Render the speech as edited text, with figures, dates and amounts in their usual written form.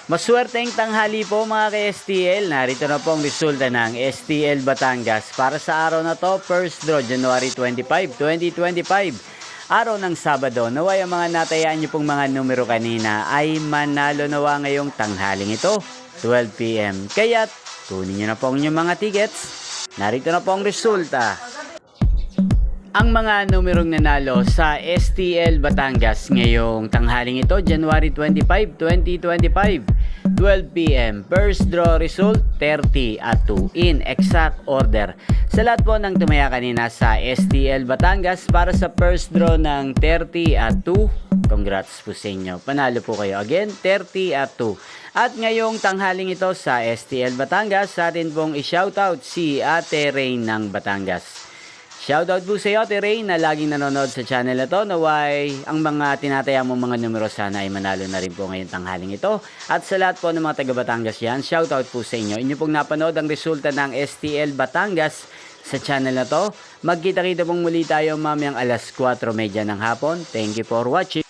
Maswerteng tanghali po mga ka-STL. Narito na po ang resulta ng STL Batangas para sa araw na to, first draw January 25, 2025. Araw ng Sabado. Naway ang mga natayaan nyo pong mga numero kanina ay manalo nawa ngayong tanghaling ito, 12 PM. Kaya kunin nyo na po ang inyong mga tickets. Narito na po ang resulta. Ang mga numerong nanalo sa STL Batangas ngayong tanghaling ito, January 25, 2025, 12 PM. First draw result, 30 at 2 in exact order. Sa lahat po ng tumaya kanina sa STL Batangas para sa first draw ng 30 at 2, congrats po sa inyo. Panalo po kayo. Again, 30 at 2. At ngayong tanghaling ito sa STL Batangas, sa atin pong i-shoutout si Ate Rain ng Batangas. Shoutout po sa iyo, Ate Ray, na laging nanonood sa channel na to. Naway, ang mga tinataya mong mga numero sana ay manalo na rin po ngayong tanghaling ito. At sa lahat po ng mga taga Batangas yan, shoutout po sa inyo. Inyo pong napanood ang resulta ng STL Batangas sa channel na to. Magkita-kita pong muli tayo mamayang alas 4:30 ng hapon. Thank you for watching.